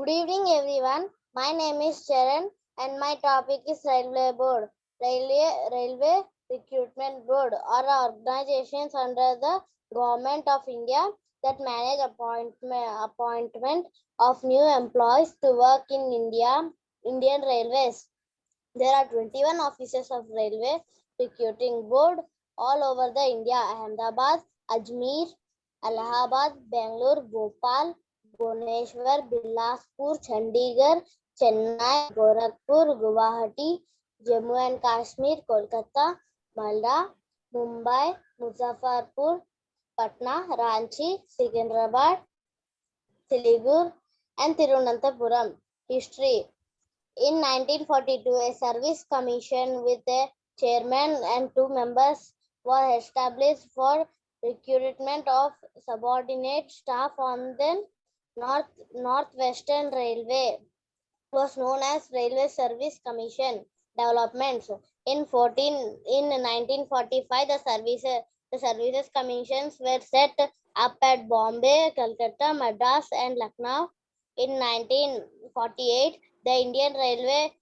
Good evening, everyone. My name is Charan, and my topic is Railway Board. Railway Recruitment Board are organizations under the Government of India that manage appointment of new employees to work in Indian Railways. There are 21 offices of Railway Recruiting Board all over the India: Ahmedabad, Ajmer, Allahabad, Bangalore, Bhopal, Bhubaneswar, Bilaspur, Chandigarh, Chennai, Gorakhpur, Guwahati, Jammu and Kashmir, Kolkata, Malda, Mumbai, Muzaffarpur, Patna, Ranchi, Secunderabad, Siliguri, and Tirunanthapuram. History. In 1942, a service commission with a chairman and 2 members was established for recruitment of subordinate staff on the Northwestern Railway. Was known as Railway Service Commission. Developments. In 1945, the services commissions were set up at Bombay, Calcutta, Madras, and Lucknow. In 1948, the Indian Railway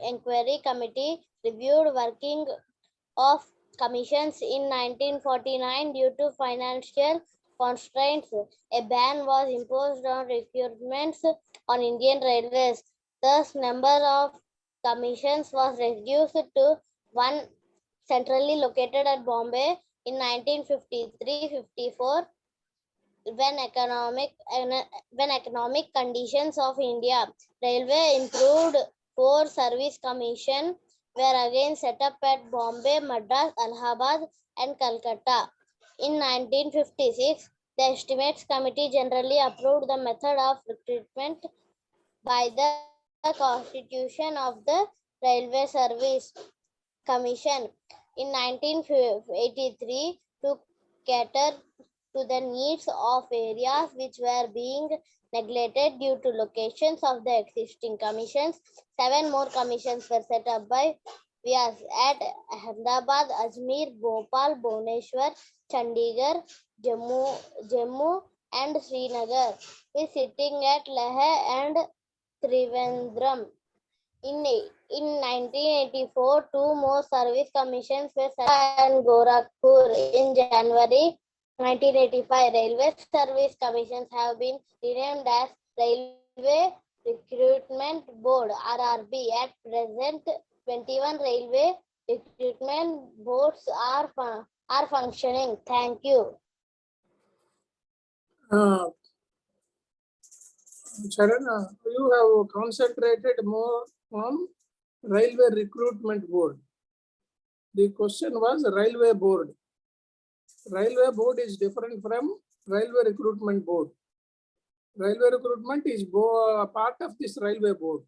Inquiry Committee reviewed working of commissions. In 1949, due to financial constraints, a ban was imposed on recruitments on Indian Railways. Thus, number of commissions was reduced to one centrally located at Bombay. In 1953-54, when economic conditions of India Railway improved, 4 service commissions were again set up at Bombay, Madras, Allahabad, and Calcutta. In 1956, the Estimates Committee generally approved the method of recruitment by the constitution of the Railway Service Commission. In 1983, to cater to the needs of areas which were being neglected due to locations of the existing commissions, 7 more commissions were set up by Vyas at Ahmedabad, Ajmer, Bhopal, Bhubaneswar, Chandigarh, Jammu and Srinagar, with sitting at Leh and Trivandrum. In 1984, 2 more service commissions were set up in Gorakhpur. In January 1985, Railway Service Commissions have been renamed as Railway Recruitment Board (RRB). At present, 21 railway recruitment boards are functioning. Thank you. Charan, you have concentrated more on Railway Recruitment Board. The question was Railway Board. Railway Board is different from Railway Recruitment Board. Railway Recruitment is a part of this Railway Board.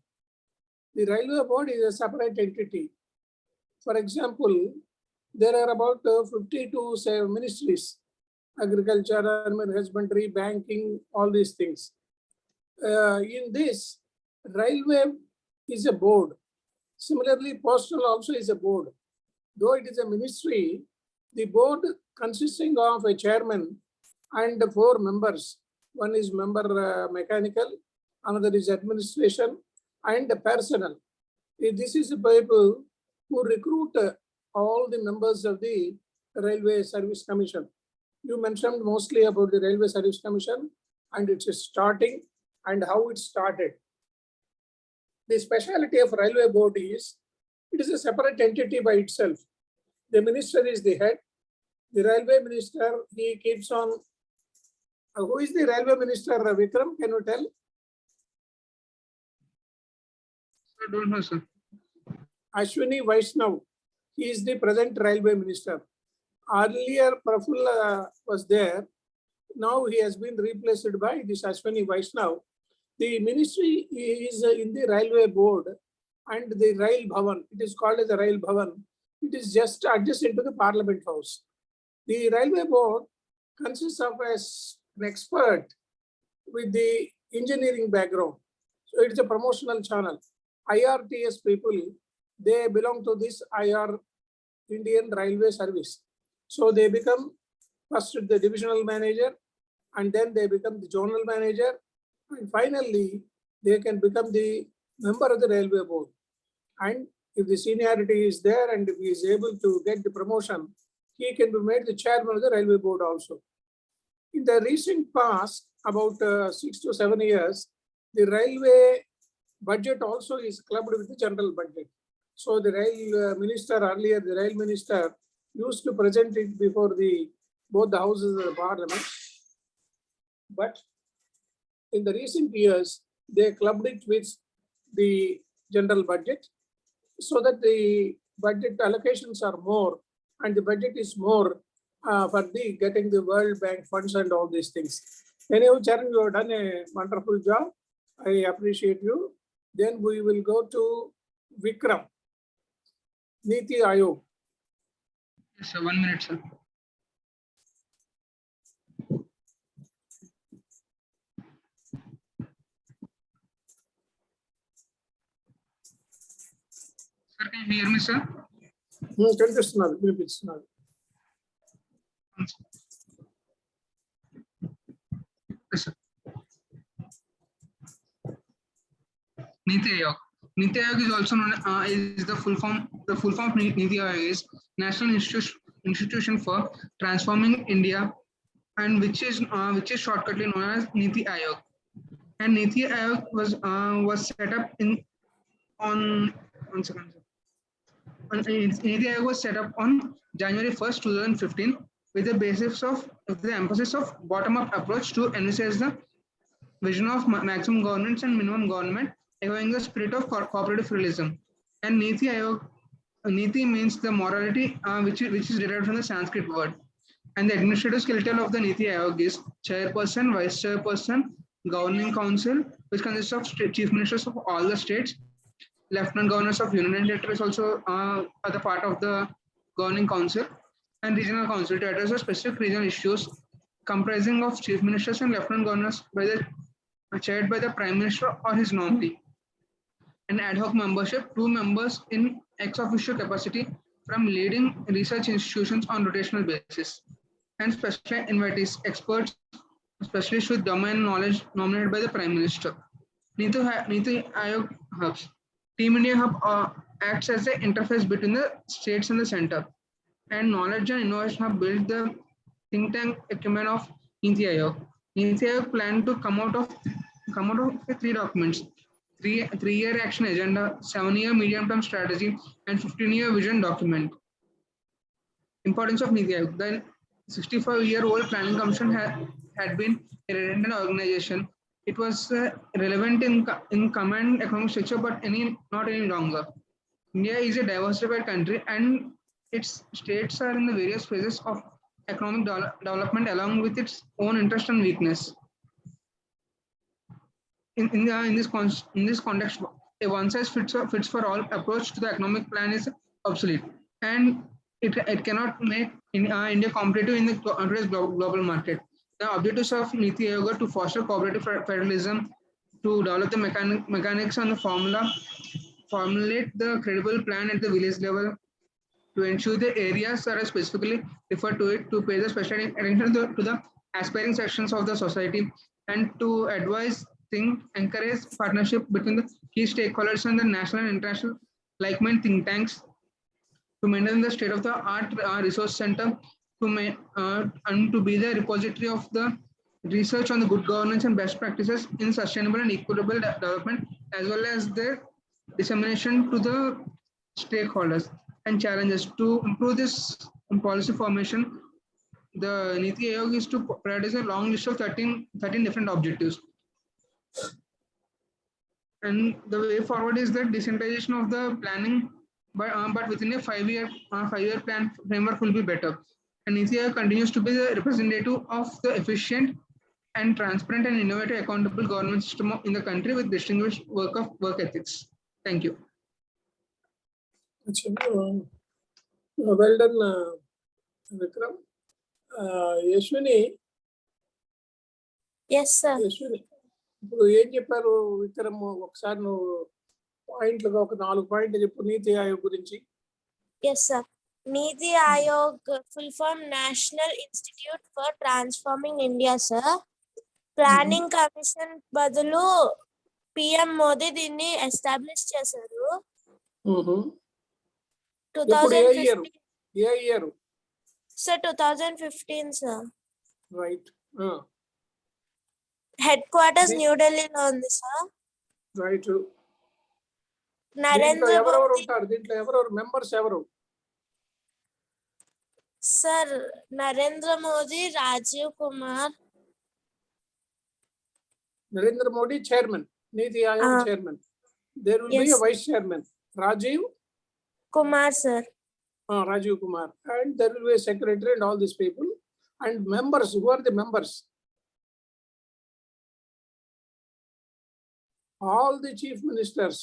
The Railway Board is a separate entity. For example, there are about 52 ministries: agriculture, animal husbandry, banking, all these things. In this, Railway is a board. Similarly, Postal also is a board. Though it is a ministry, the board consisting of a chairman and 4 members. One is member mechanical, another is administration and personnel. This is the people who recruit all the members of the Railway Service Commission. You mentioned mostly about the Railway Service Commission and its starting and how it started. The speciality of Railway Board is, it is a separate entity by itself. The minister is the head. The railway minister, he keeps on. Who is the railway minister, Vikram? Can you tell? I don't know, sir. Ashwini Vaishnav. He is the present railway minister. Earlier, Prafulla was there. Now he has been replaced by this Ashwini Vaishnav. The ministry is in the Railway Board and the Rail Bhavan. It is called as the Rail Bhavan. It is just adjacent to the Parliament House. The Railway Board consists of an expert with the engineering background. So it is a promotional channel. IRTS people, they belong to this IR, Indian Railway Service. So they become first the divisional manager, and then they become the zonal manager, and finally they can become the member of the railway board. And if the seniority is there and if he is able to get the promotion, he can be made the chairman of the railway board also. In the recent past, about 6 to 7 years, the railway budget also is clubbed with the general budget. So the rail minister, earlier the rail minister used to present it before both the houses of the parliament. But in the recent years, they clubbed it with the general budget so that the budget allocations are more and the budget is more for the getting the World Bank funds and all these things. Anyhow, Charan, you have done a wonderful job. I appreciate you. Then we will go to Vikram. Niti Ayog. Yes, sir. 1 minute, sir. Sir, can you hear me, sir? Kaniపిస్తున్నారు, వినిపిస్తున్నారు. Yes, sir. Niti Ayog. Niti Ayog is also known is the full form. The full form of Niti Ayog is National Institution for Transforming India, and which is shortcutly known as Niti Ayog. And Niti Ayog was set up on 1 second. Niti Ayog was set up on January 1st, 2015, with the basis of the emphasis of bottom-up approach to envisage the vision of maximum governance and minimum government, echoing the spirit of cooperative realism. And Niti Ayog, Niti means the morality, which is derived from the Sanskrit word. And the administrative skeleton of the Niti Ayog is chairperson, vice chairperson, governing council, which consists of chief ministers of all the states. Lieutenant governors of union territories also are the part of the governing council, and regional council to address the specific regional issues comprising of chief ministers and lieutenant governors chaired by the prime minister or his nominee. An ad hoc membership, 2 members in ex officio capacity from leading research institutions on rotational basis, and special invitees, experts, specialists with domain knowledge nominated by the prime minister. Niti Ayog hubs. Team India Hub acts as the interface between the states and the center. And Knowledge and Innovation Hub built the think tank acumen of Niti Ayog. Niti Ayog planned to come out of 3 documents: 3-year action agenda, 7-year medium-term strategy, and 15-year vision document. Importance of Niti Ayog. The 65-year-old Planning Commission had been a redundant organization. It was relevant in command economic structure, but not any longer. India is a diversified country, and its states are in the various phases of economic development along with its own interest and weakness. In this context, a one-size-fits-for-all approach to the economic plan is obsolete, and it cannot make India competitive in the today's global market. The objectives of Niti Ayog to foster cooperative federalism, to develop the mechanics and the formulate the credible plan at the village level, to ensure the areas that are specifically referred to it, to pay the special attention to the aspiring sections of the society, and to advise, encourage partnership between the key stakeholders and the national and international like-minded think tanks, to maintain the state-of-the-art resource center, and to be the repository of the research on the good governance and best practices in sustainable and equitable development, as well as the dissemination to the stakeholders. And challenges to improve this policy formation, the Niti Ayog is to prioritize a long list of 13 different objectives. And the way forward is the decentralization of the planning, but within a 5-year plan framework will be better. And Niti Ayog continues to be the representative of the efficient and transparent and innovative accountable government system in the country with distinguished work ethics. Thank you. Well done, Vikram. Yashwini. Yes, sir. Yashwini, ఇప్పుడు ఏం చెప్పారు విక్రమ్? ఒకసారి నువ్వు పాయింట్లుగా ఒక 4 పాయింట్లు చెప్పు నీతి ఆయోగ్ గురించి. Yes, sir. Niti Ayog, full form National Institute for Transforming India, sir. Planning Commission బదులు పిఎం మోదీ దీన్ని ఎస్టాబ్లిష్ చేశారు ఎప్పుడు ఏ year 2015 sir 2015 sir right headquarters న్యూఢిల్లీలో ఉంది సార్ రైట్ నరేంద్ర ఎవరెవరు మోదీ ఉంటారు దీంట్లో ఎవరెవరు మెంబర్స్ ఎవరు sir Narendra Modi Rajiv Kumar Narendra Modi chairman, Niti Aayog chairman. There will be Yes. a vice chairman, Rajiv Kumar sir Rajiv Kumar, and there will be a secretary and all these people and members. Who are the members? All the chief ministers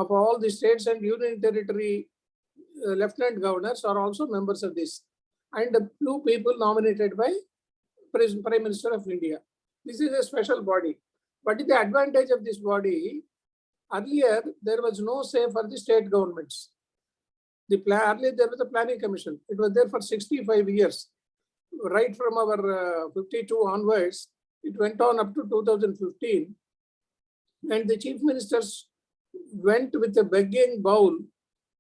of all the states and union territory lieutenant governors are also members of this, and the two people nominated by Prime Minister of India. This is a special body. What is the advantage of this body? Earlier, there was no say for the state governments. Earlier, there was a planning commission. It was there for 65 years. Right from our 52 onwards, it went on up to 2015. And the chief ministers went with a begging bowl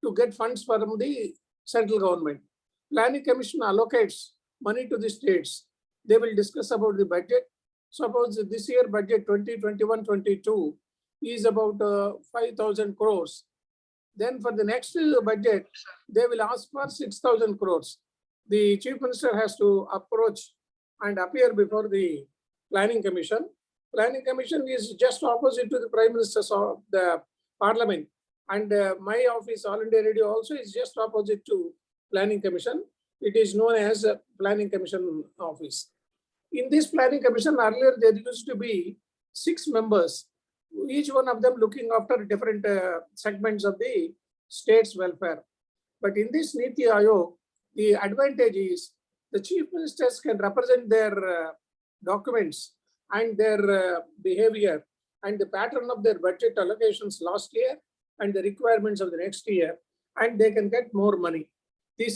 to get funds from the central government. Planning commission allocates money to the states. They will discuss about the budget. Suppose this year budget 2021-22 is about 5,000 crores. Then for the next budget, they will ask for 6,000 crores. The chief minister has to approach and appear before the planning commission. Planning commission is just opposite to the prime ministers of the parliament. And my office, All India Radio, also is just opposite to planning commission. It is known as a planning commission office. In this planning commission, earlier there used to be 6 members, each one of them looking after different segments of the state's welfare. But in this Niti Aayog, the advantage is the chief ministers can represent their documents and their behavior and the pattern of their budget allocations last year and the requirements of the next year, and they can get more money. This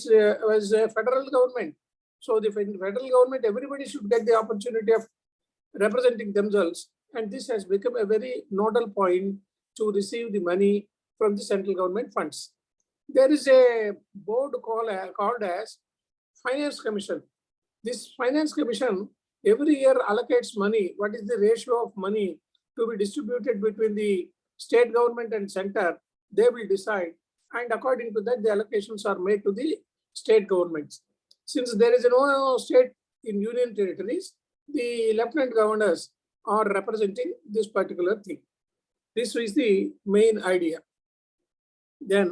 was a federal government. So the federal government, everybody should get the opportunity of representing themselves. And this has become a very nodal point to receive the money from the central government funds. There is a board called as Finance Commission. This Finance Commission every year allocates money. What is the ratio of money to be distributed between the state government and center? They will decide. And according to that, the allocations are made to the state governments. Since there is no state in union territories, the lieutenant governors are representing this particular thing. This is the main idea. Then,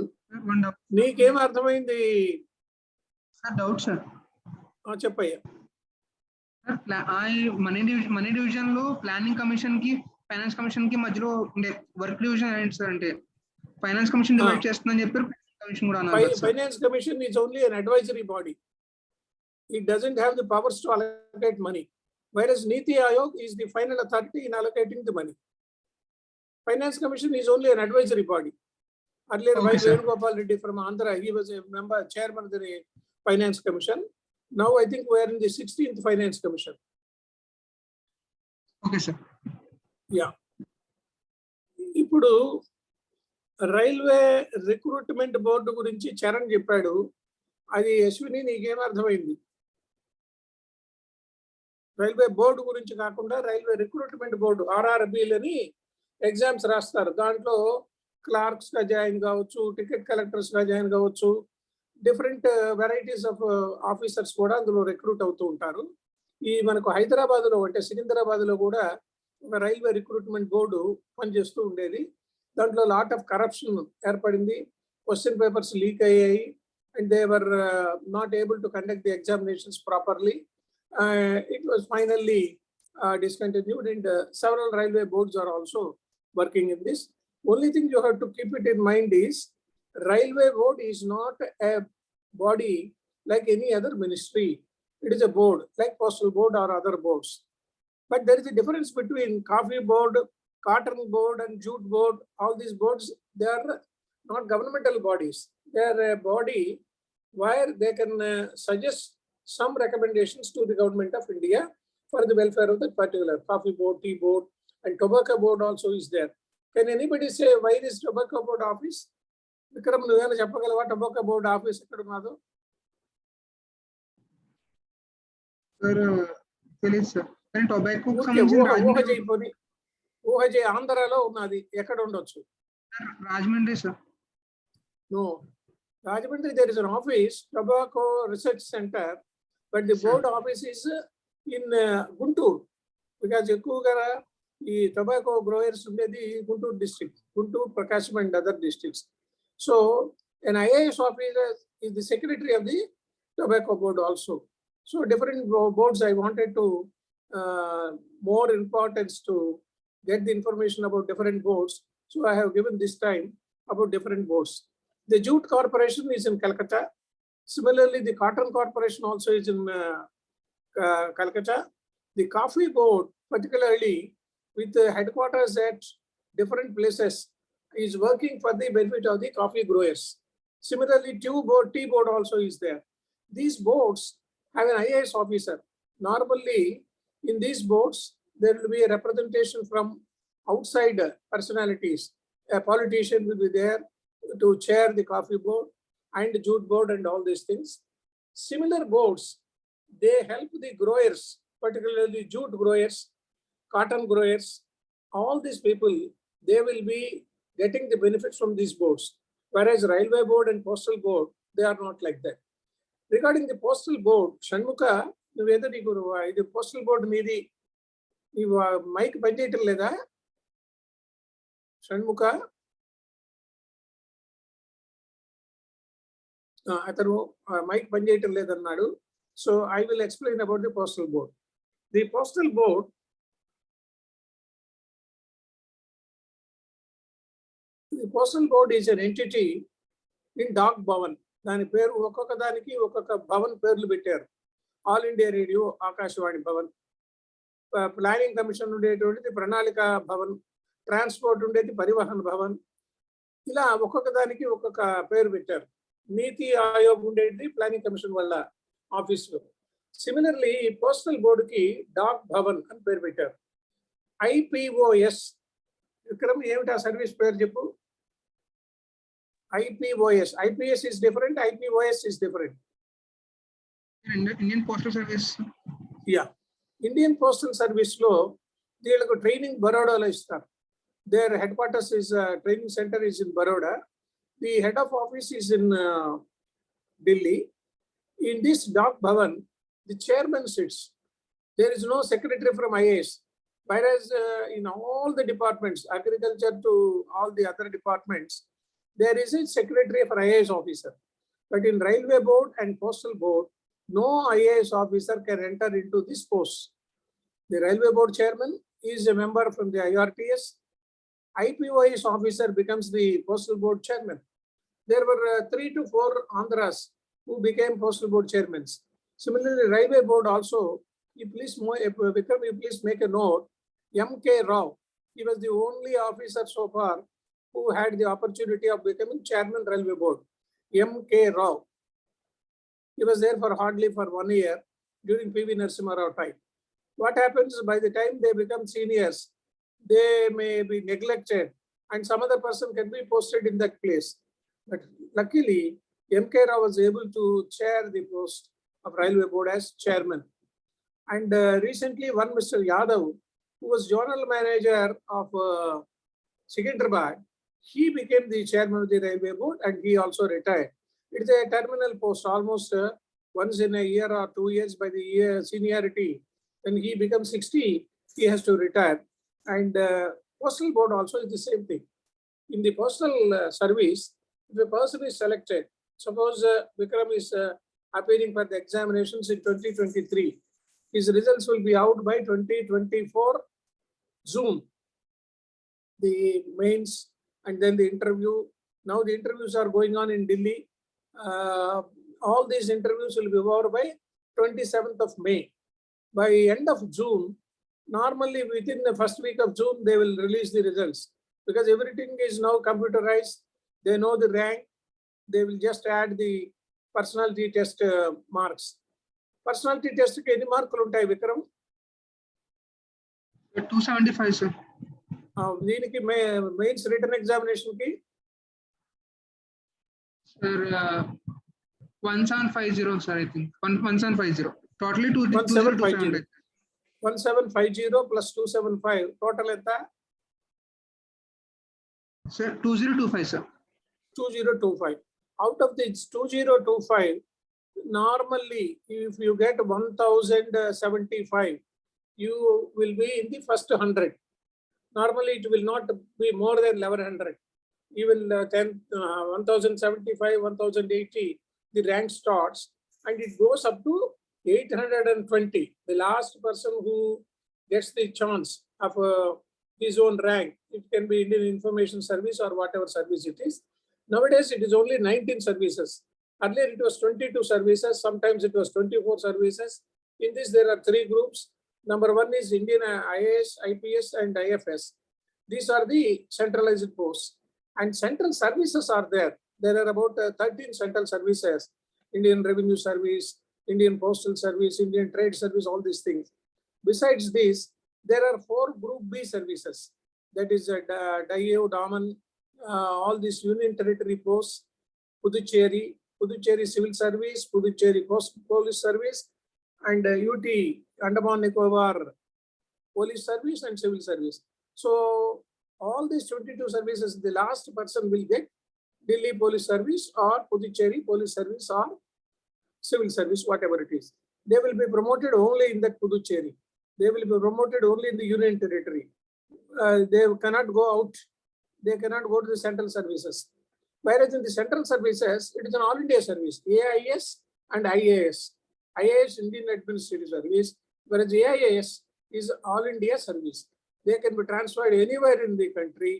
నీకేం అర్థమైంది? Sir doubt sir. చెప్పయ్యా. Money division లో planning commission కి finance commission కి మధ్యలో ఉండే work division ఏంటి sir? అంటే ఫైనాన్స్ కమిషన్ డివైడ్ చేస్తుందని చెప్పారు, కమిషన్ కూడా అన్నారు. Finance commission is only an advisory body. It doesn't have the powers to allocate money, whereas Niti Aayog is the final authority in allocating the money. Finance Commission is only an advisory body. Earlier, Okay, sir. Venugopal Reddy from Andhra, he was a member, chairman of the Finance Commission. Now I think we are in the 16th Finance Commission. Okay sir. Yeah. ఇప్పుడు railway recruitment board గురించి చరణ్ చెప్పాడు. అది అశ్విని నీకేం అర్థమైంది? Railway board గురించి కాకుండా railway recruitment board RRBలని exams రాస్తారు. దాంట్లో క్లార్క్స్ గా జాయిన్ కావచ్చు, టికెట్ కలెక్టర్స్ గా జాయిన్ కావచ్చు, డిఫరెంట్ వెరైటీస్ ఆఫ్ ఆఫీసర్స్ కూడా అందులో రిక్రూట్ అవుతూ ఉంటారు. ఈ మనకు హైదరాబాద్ లో అంటే సికింద్రాబాద్ లో కూడా ఒక రైల్వే రిక్రూట్మెంట్ బోర్డు పనిచేస్తూ ఉండేది. దాంట్లో లాట్ ఆఫ్ కరప్షన్ ఏర్పడింది, క్వశ్చన్ పేపర్స్ లీక్ అయ్యాయి, and they were not able to conduct the examinations properly. It was finally discontinued, and several railway boards are also working in this. Only thing you have to keep it in mind is railway board is not a body like any other ministry. It is a board like postal board or other boards. But there is a difference between coffee board, cotton board, and jute board. All these boards, they are not governmental bodies. They are a body where they can suggest some recommendations to the government of India for the welfare of that particular coffee board, tea board, and tobacco board also is there. Can anybody say why this tobacco board office? Vikram, నువ్వేనా చెప్పగలవా tobacco board office ఎక్కడ ఉన్నదో? Sir, తెలియదు sir. కానీ tobacco ఊహ చేయపోని ఊహ చేయి ఆంధ్రాలో ఉన్నది ఎక్కడ ఉండొచ్చు? Rajahmundry sir. No, Rajahmundry there is an office, Tobacco Research Center, but the board office is in Guntur, because ఎక్కువగా ఈ tobacco growers ఉండేది Guntur district, Guntur, Prakasham and other districts. So an IAS officer is the secretary of the tobacco board also. So different boards I wanted to more importance to get the information about different boards. So I have given this time about different boards. The Jute Corporation is in Calcutta. Similarly, the Cotton Corporation also is in Calcutta. The Coffee Board, particularly with the headquarters at different places, is working for the benefit of the coffee growers. Similarly, tea board also is there. These boards have an IAS officer. Normally, in these boards, there will be a representation from outside personalities. A politician will be there to chair the coffee board and jute board and all these things. Similar boards, they help the growers, particularly jute growers, cotton growers, all these people, they will be getting the benefits from these boards. Whereas railway board and postal board, they are not like that. Regarding the postal board, Shanmuka, నువ్వేదో నీకు ఇది postal board మీది ఈ mic పనిచేయటం లేదా షణ్ముఖ? అతను mike పనిచేయటం లేదన్నాడు. So I will explain about the postal board. The postal board is an entity in Dak Bhavan. దాని పేరు ఒక్కొక్క దానికి ఒక్కొక్క భవన్ పేర్లు పెట్టారు. All India Radio Akashvani Bhavan, planning commission ఉండేటువంటిది ప్రణాళిక భవన్, ట్రాన్స్పోర్ట్ ఉండేది పరివహన్ భవన్. ఇలా ఒక్కొక్క దానికి ఒక్కొక్క పేరు పెట్టారు. నీతి ఆయోగ్ ఉండేది ప్లానింగ్ కమిషన్ వాళ్ళ ఆఫీసులో. సిమిలర్లీ పోస్టల్ బోర్డుకి డాక్ భవన్ అని పేరు పెట్టారు. IPOS, విక్రమ్ ఏమిటి ఆ సర్వీస్ పేరు చెప్పు? IPOS. IPS is different, IPOS is different. Indian Postal Service. Yeah, Indian Postal Service లో వీళ్ళకు ట్రైనింగ్ బరోడాలో ఇస్తారు. Their headquarters is training center is in Baroda. The head of office is in Delhi. In this Dak Bhavan, the chairman sits. There is no secretary from IAS. Whereas in all the departments, agriculture to all the other departments, there is a secretary for IAS officer. But in railway board and postal board, no IAS officer can enter into this post. The railway board chairman is a member from the IRTS. IPOS officer becomes the postal board chairman. There were 3 to 4 Andhras who became postal board chairmen. Similarly, railway board also, you please make a note, M.K. Rao, he was the only officer so far who had the opportunity of becoming chairman railway board. M.K. Rao. He was there for hardly for 1 year during P.V. Narasimha Rao time. What happens by the time they become seniors, they may be neglected and some other person can be posted in that place. But luckily, M.K. Rao was able to chair the post of railway board as chairman. And recently one Mr. Yadav, who was general manager of Secunderabad, he became the chairman of the railway board and he also retired. It's a terminal post, almost once in a year or 2 years by the year seniority. When he becomes 60, he has to retire. And postal board also is the same thing. In the postal service, if a person is selected, suppose Vikram is appearing for the examinations in 2023, his results will be out by 2024 June. The mains and then the interview. Now the interviews are going on in Delhi. All these interviews will be over by 27th of May. By end of June, normally within the first week of June, they will release the results because everything is now computerized. They know the rank. They will just add the personality test marks. Personality test ki enni markuలు ఉంటాయి Vikram? 275, sir. దీనికి mains written examination కి Sir, 1750, sir, I think. 1750. Totally 2025. 1750 plus 275 total ఎంత? Sir, 2025, sir. 2025. Out of this 2025, normally if you get 1075, you will be in the first 100. Normally it will not be more than 1100. Even 1075, 1080, the rank starts and it goes up to 820. The last person who gets the chance of his own rank, it can be Indian Information Service or whatever service it is. Nowadays it is only 19 services. Earlier it was 22 services, sometimes it was 24 services. In this there are 3 groups. Number 1 is Indian IAS, IPS and IFS. These are the centralized posts. And central services are there. There are about 13 central services: Indian Revenue Service, Indian Postal Service, Indian Trade Service, all these things. Besides this, there are 4 Group B services. That is Dayo, Daman, all these Union Territory posts, Puducherry Civil Service, Puducherry Police Service, and UT, Andaman Nicobar Police Service and Civil Service. So all these 22 services, the last person will get Delhi Police Service or Puducherry Police Service or Civil Service, whatever it is. They will be promoted only in that Puducherry. They will be promoted only in the Union Territory. They cannot go out. They cannot go to the central services. Whereas in the central services, it is an all India service, AIS and IAS. IAS, Indian Administrative Service, whereas AIS is all India service. They can be transferred anywhere in the country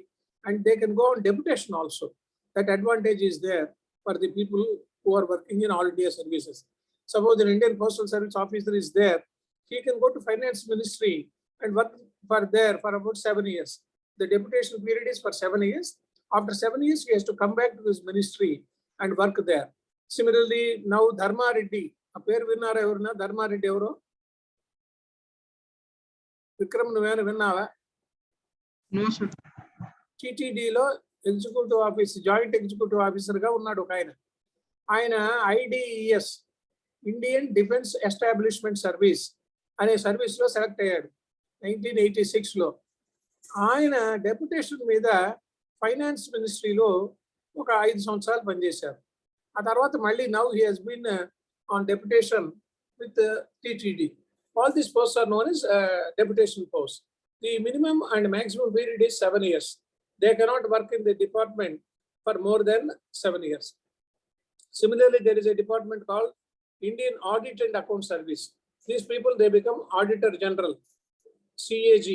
and they can go on deputation also. That advantage is there for the people who are working in all India services. Suppose an Indian Postal Service officer is there, he can go to Finance Ministry and work for there for about 7 years. The deputation period is for 7 years. After 7 years, he has to come back to his ministry and work there. Similarly, now Dharma Reddy, a pair winner ever, Dharma Reddy ever. Vikram నువ్వేనా విన్నావా? No, sir. టీటీడీలో executive office joint executive ఆఫీసర్గా ఉన్నాడు ఒక ఆయన IDES, Indian defence establishment service అనే సర్వీస్లో select అయ్యాడు 1986లో. ఆయన డెప్యుటేషన్ మీద ఫైనాన్స్ మినిస్ట్రీలో ఒక 5 సంవత్సరాలు పనిచేశారు. ఆ తర్వాత మళ్ళీ now he has been on deputation with TTD. All these posts are known as deputation posts. The minimum and maximum period is 7 years. They cannot work in the department for more than 7 years. Similarly, there is a department called Indian Audit and Account Service. These people, they become Auditor General, CAG,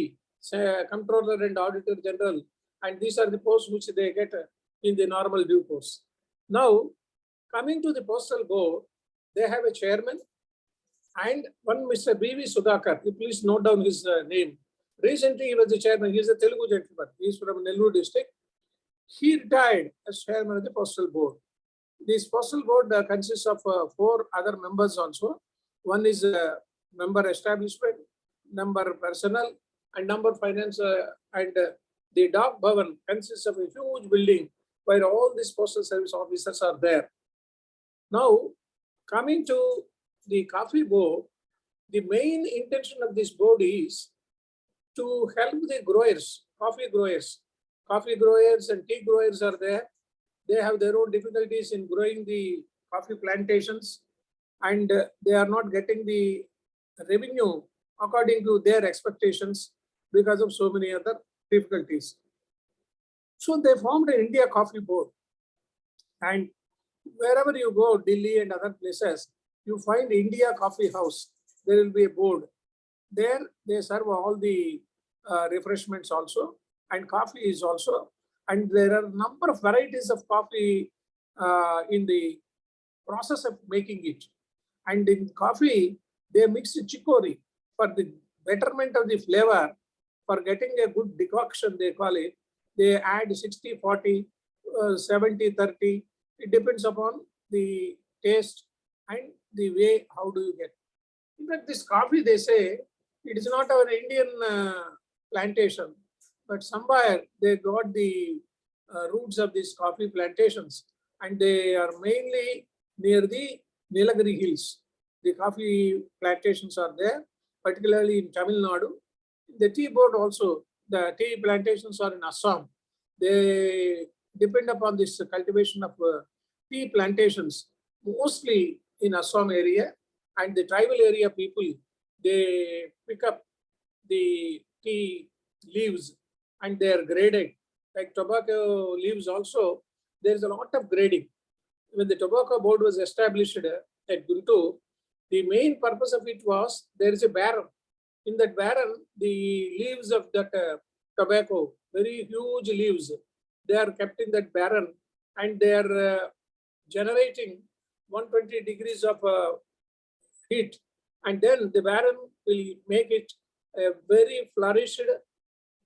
Controller and Auditor General. And these are the posts which they get in the normal due course. Now, coming to the Postal Board, they have a chairman and one Mr. B.V. Sudhakar. You please note down his name. Recently, he was the chairman. He is a Telugu gentleman. He is from Nellore district. He retired as chairman of the Postal Board. This Postal Board consists of 4 other members also. One is member establishment, number personnel, and number finance. And the Dak Bhavan consists of a huge building where all these postal service officers are there. Now, coming to the coffee board, the main intention of this board is to help the growers, coffee growers and tea growers are there. They have their own difficulties in growing the coffee plantations and they are not getting the revenue according to their expectations because of so many other difficulties. So they formed an India Coffee Board, and wherever you go, Delhi and other places, you find India Coffee House. There will be a board. There they serve all the refreshments also, and coffee is also. And there are a number of varieties of coffee in the process of making it. And in coffee, they mix chicory for the betterment of the flavor. For getting a good decoction, they call it. They add 60-40, 70-30. It depends upon the taste and the way how do you get. In fact, this coffee, they say, it is not our Indian plantation, but somewhere they got the roots of these coffee plantations, and they are mainly near the Nilagiri Hills. The coffee plantations are there, particularly in Tamil Nadu. The tea board also, the tea plantations are in Assam. They depend upon this cultivation of tea plantations, mostly in Assam area, and the tribal area people, they pick up the tea leaves and they are graded. Like tobacco leaves also, there is a lot of grading. When the tobacco board was established at Guntur, the main purpose of it was there is a barrel. In that barrel, the leaves of that tobacco, very huge leaves, they are kept in that barrel and they are generating 120 degrees of heat, and then the barrel will make it a very flourished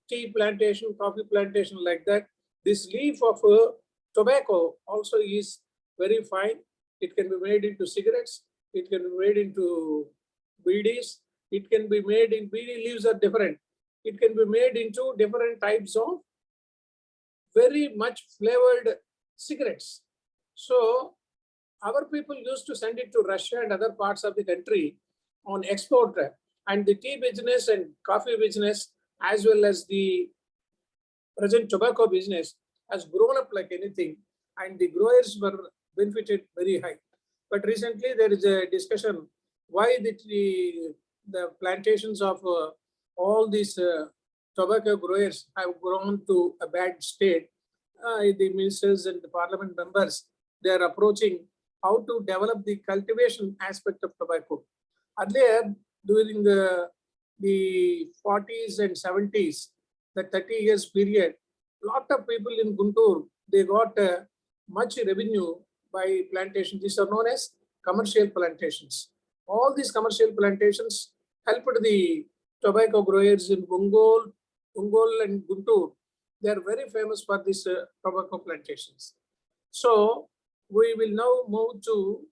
tea plantation, coffee plantation like that. This leaf of tobacco also is very fine. It can be made into cigarettes. It can be made into BDs. It can be made in BD leaves are different. It can be made into different types of very much flavored cigarettes. So our people used to send it to Russia and other parts of the country on export, and the tea business and coffee business, as well as the present tobacco business, has grown up like anything, and the growers were benefited very high. But recently there is a discussion why the plantations of all these tobacco growers have grown to a bad state. The ministers and the parliament members, they are approaching how to develop the cultivation aspect of tobacco. Earlier, during the 40s and 70s, the 30 years period, lot of people in Guntur, they got much revenue by plantations. These are known as commercial plantations. All these commercial plantations helped the tobacco growers in Ongole and Guntur. They are very famous for these tobacco plantations. So we will now move to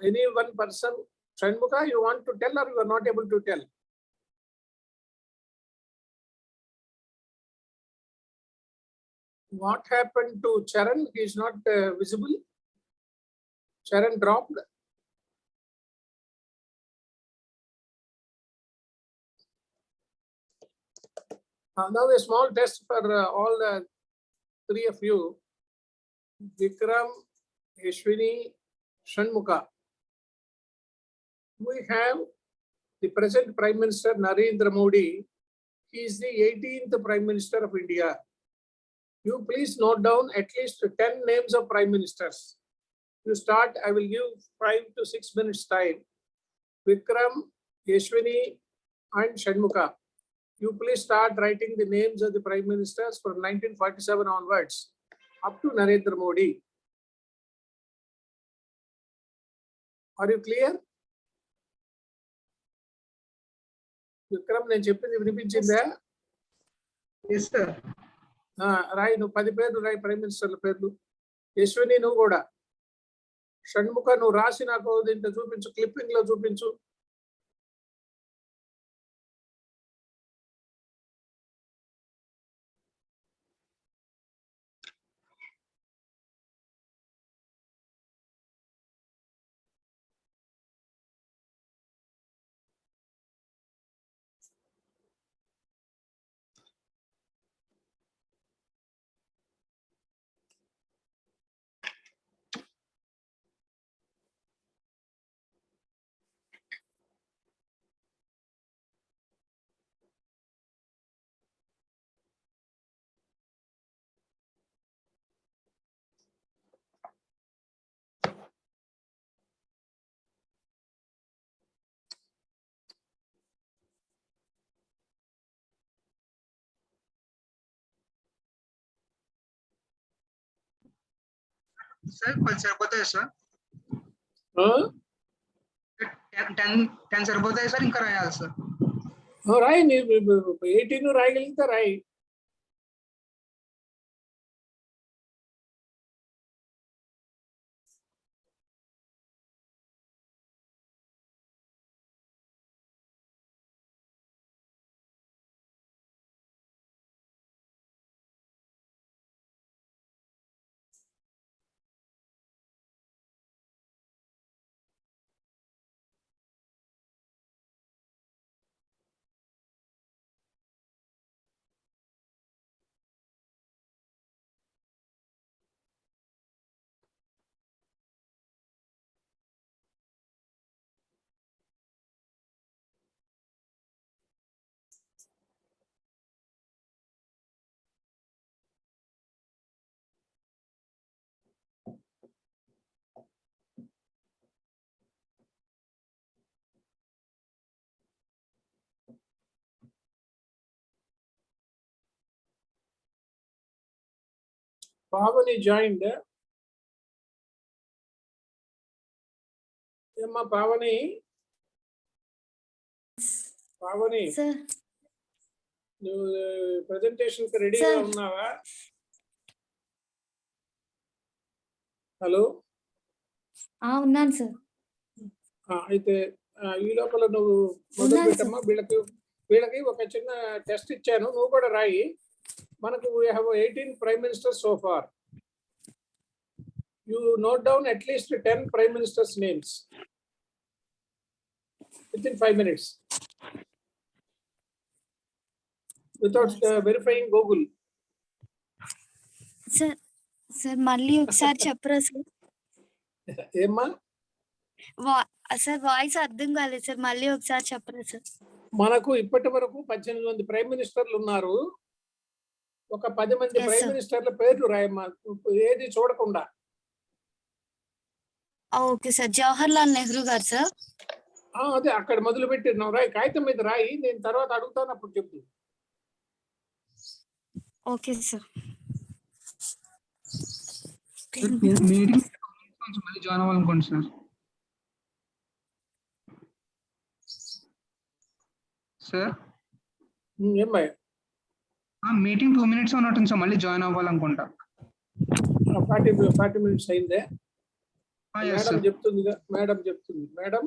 any one person. Shanmuka, you want to tell or you are not able to tell? What happened to Charan? He is not visible. Charan dropped. Now a small test for all the three of you. Vikram, Yashwini, Shanmuka. We have the present Prime Minister Narendra Modi. He is the 18th Prime Minister of India. You please note down at least 10 names of Prime Ministers. You start, I will give 5 to 6 minutes time. Vikram, Yashwini, and Shanmuka. You please start writing the names of the Prime Ministers from 1947 onwards up to Narendra Modi. Are you clear? Vikram, నేను చెప్పింది వినిపించిందా? Yes, sir. రాయి, నువ్వు 10 పేర్లు రాయి, prime మినిస్టర్ల పేర్లు. యశ్విని నువ్వు కూడా. షణ్ముఖ నువ్వు రాసి నాకు దీంట్లో చూపించు, క్లిప్పింగ్ లో చూపించు. Sir, కొంచెం సరిపోతాయి సార్? 10 సరిపోతాయి సార్, ఇంకా రాయాలి సార్? రాయి, 18 రాయగలిగితే రాయి. Pavani joined. Emma Pavani. Pavani, Sir, నువ్వు presentation కి రెడీగా Sir. ఉన్నావా? హలో, ఉన్నాను సార్. అయితే ఈ లోపల నువ్వు మొదలు ఉన్నాను పెట్టమ్మా. వీళ్ళకి ఒక చిన్న టెస్ట్ ఇచ్చాను, నువ్వు కూడా రాయి. మనకు we have 18 prime ministers so far. You note down at least 10 prime ministers names within 5 minutes without verifying Google. Sir మళ్ళీ ఒకసారి చెప్పరా సార్? ఏమ్మా? సార్ వాయిస్ అర్థం కాలేదు సార్, మళ్ళీ ఒకసారి చెప్పరా సార్? మనకు ఇప్పటి వరకు 18 మంది ప్రైమ్ మినిస్టర్లు ఉన్నారు. ఒక 10 మంది Yes, ప్రైమ్ sir. మినిస్టర్ల పేర్లు రాయమ్మా, ఏది చూడకుండా. Okay sir. Jawahar Lal Nehru garu sir. అదే అక్కడ మొదలు పెట్టి నువ్వు రాయి, కాగితం మీద రాయి, నేను తర్వాత అడుగుతాను అప్పుడు చెప్పు. Okay sir. మీటింగ్ కొంచెం మళ్ళీ జాయిన్ అవ్వాలనుకోండి సార్. సార్ ఏం భయ, మీటింగ్ 2 minutes ఉన్నట్టుంది సార్, మళ్ళీ జాయిన్ అవ్వాలనుకుంటా. 40 minutes అయిందే. Yes, madam sir. చెప్తుంది, మేడం.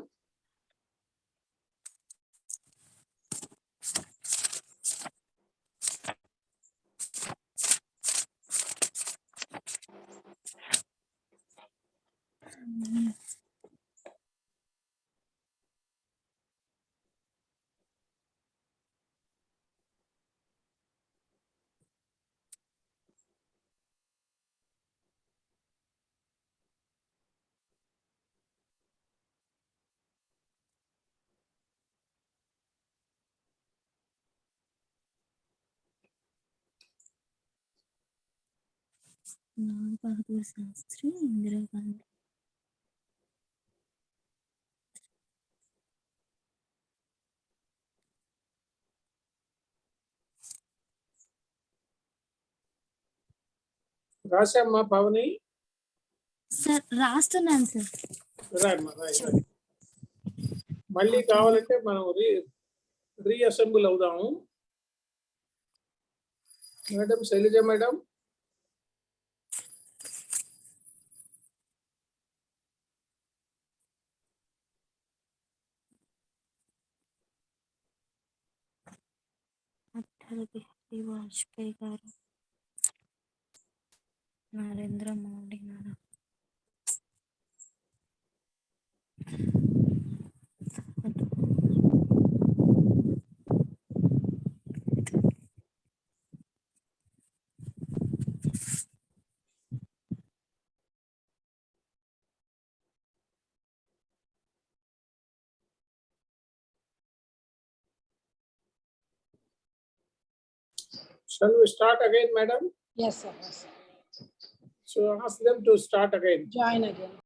లాల్ బహదూర్ శాస్త్రి, ఇందిరాగాంధీ. రాశామ్మా పవని? సార్ రాస్తున్నాను సార్. రాయమ్మా, రాయి. మళ్ళీ కావాలంటే మనం రీఅసెంబుల్ అవుదాము. Madam Shailaja madam. అటల్ బిహారీ వాజ్పేయి గారు, నరేంద్ర మోడీ గారు. Shall we start again, madam? Yes, sir. Yes. So ask them to start again. Join again.